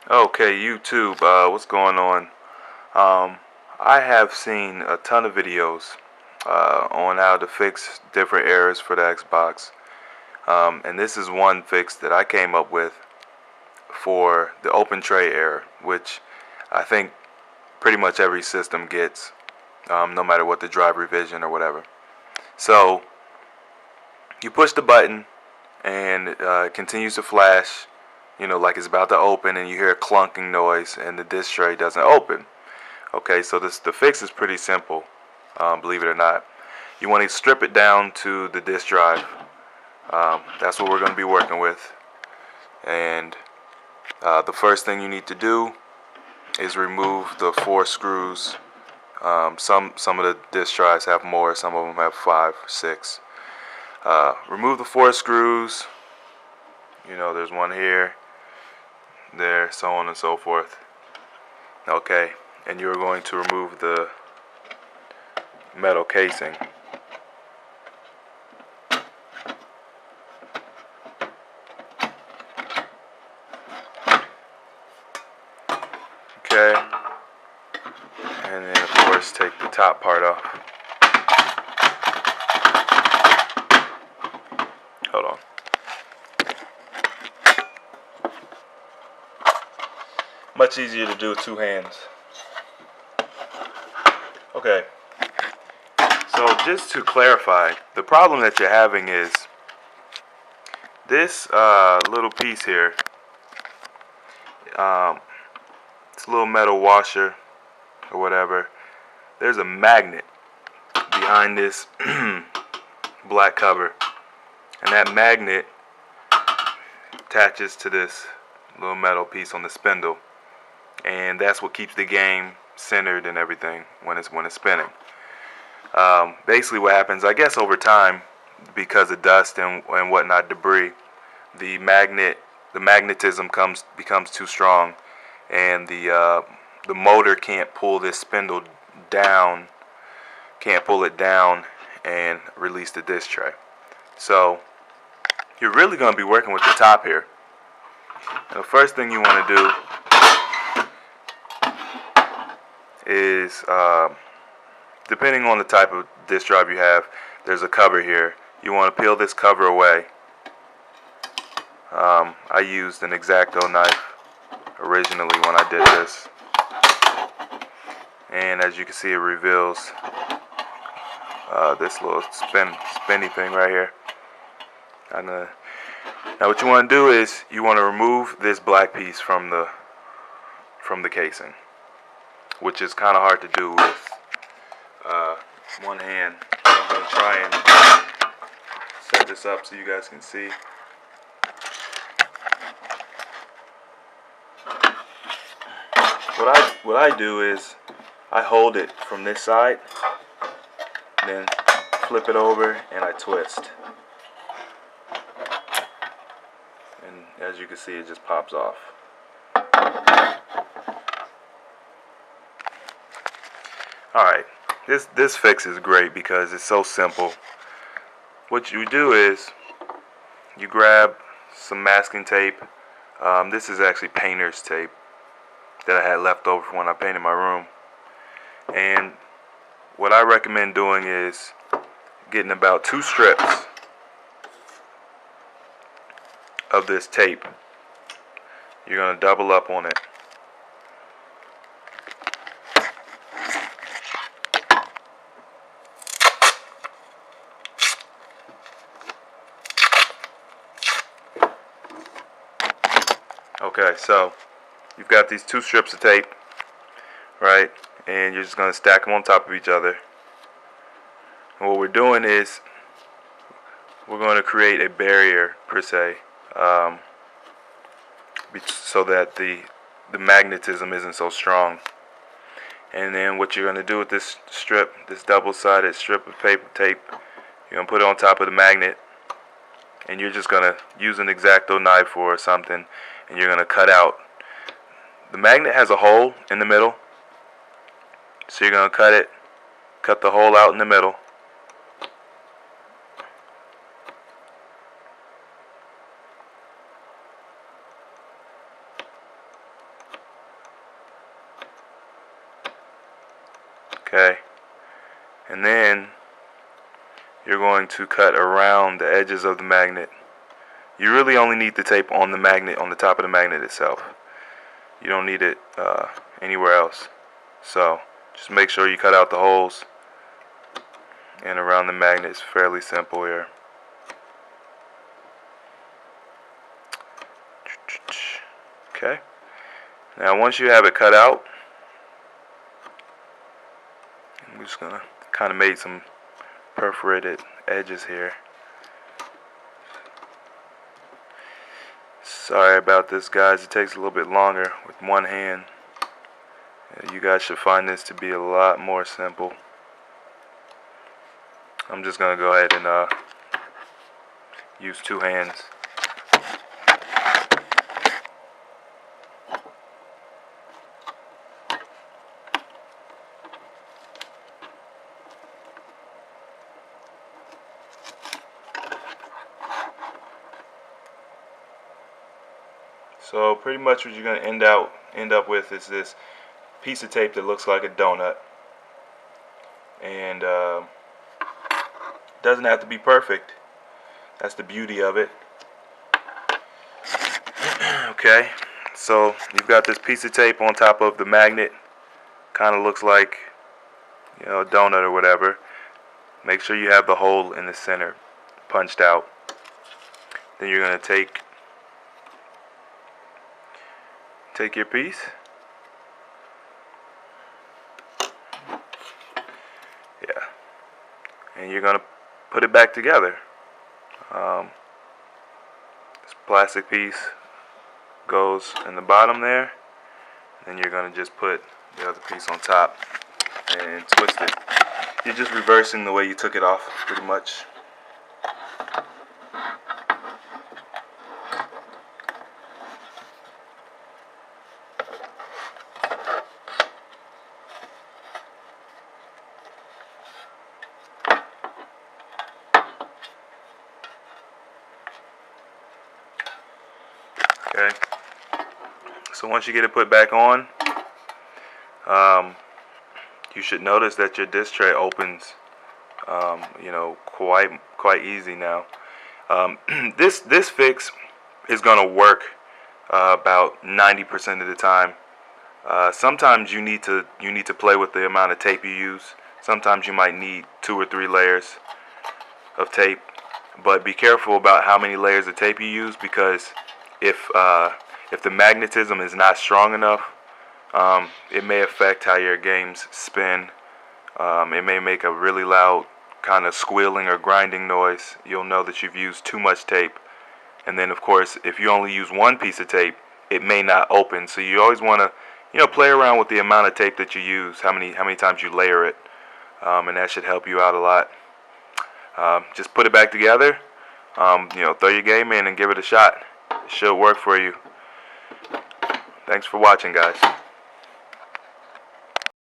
Okay, YouTube, what's going on? I have seen a ton of videos on how to fix different errors for the Xbox. And this is one fix that I came up with for the open tray error, which I think pretty much every system gets, no matter what the drive revision or whatever. So, you push the button and it continues to flash, like it's about to open, and you hear a clunking noise and the disk tray doesn't open. Okay, so the fix is pretty simple, believe it or not. You want to strip it down to the disk drive. That's what we're going to be working with. And the first thing you need to do is remove the 4 screws. Some of the disk drives have more, some of them have 5, 6. Remove the 4 screws. There's one here, there, so on and so forth. Okay, and you're going to remove the metal casing. Okay, and then of course take the top part off. Hold on. Much easier to do with 2 hands. Okay, so just to clarify, the problem that you're having is this little piece here. It's a little metal washer or whatever. There's a magnet behind this black cover, and that magnet attaches to this little metal piece on the spindle, and that's what keeps the game centered and everything when it's spinning. Basically what happens, I guess, over time, because of dust and whatnot, debris, the magnetism becomes too strong, and the motor can't pull this spindle down, can't pull it down and release the disc tray. So you're really going to be working with the top here. And the first thing you want to do is, depending on the type of disk drive you have, there's a cover here. You want to peel this cover away. I used an X-Acto knife originally when I did this, and as you can see, it reveals this little spinny thing right here. Now what you want to do is you want to remove this black piece from the casing, which is kind of hard to do with one hand. I'm going to try and set this up so you guys can see. What I do is I hold it from this side, then flip it over, and I twist. And as you can see, it just pops off. Alright, this fix is great because it's so simple. What you do is you grab some masking tape. This is actually painter's tape that I had left over from when I painted my room. And what I recommend doing is getting about 2 strips of this tape. You're going to double up on it. Okay, so you've got these 2 strips of tape, right? And you're just going to stack them on top of each other. And what we're doing is we're going to create a barrier, per se, so that the magnetism isn't so strong. And then what you're going to do with this strip, this double-sided strip of paper tape, you're going to put it on top of the magnet, and you're just going to use an X-Acto knife or something, and you're going to cut out. The magnet has a hole in the middle, so you're going to cut the hole out in the middle. Okay, and then you're going to cut around the edges of the magnet. You really only need the tape on the magnet, on the top of the magnet itself. You don't need it anywhere else. So just make sure you cut out the holes and around the magnet. It's fairly simple here. Okay, now once you have it cut out, I'm just gonna kind of make some perforated edges here. Sorry about this, guys. It takes a little bit longer with one hand. You guys should find this to be a lot more simple. I'm just gonna go ahead and use two hands. So pretty much what you're going to end up with is this piece of tape that looks like a donut, and doesn't have to be perfect. That's the beauty of it. Okay, so you've got this piece of tape on top of the magnet. Kind of looks like, you know, a donut or whatever. Make sure you have the hole in the center punched out. Then you're going to take your piece, yeah, and you're gonna put it back together. This plastic piece goes in the bottom there, then you're gonna just put the other piece on top and twist it. You're just reversing the way you took it off, pretty much. Okay, so once you get it put back on, you should notice that your disc tray opens, you know, quite easy now. This fix is gonna work about 90% of the time. Sometimes you need to play with the amount of tape you use. Sometimes you might need 2 or 3 layers of tape, but be careful about how many layers of tape you use, because if the magnetism is not strong enough, it may affect how your games spin. It may make a really loud kind of squealing or grinding noise. You'll know that you've used too much tape. And then, of course, if you only use one piece of tape, it may not open. So you always want to, you know, play around with the amount of tape that you use, how many times you layer it, and that should help you out a lot. Just put it back together. You know, throw your game in and give it a shot. It should work for you. Thanks for watching, guys.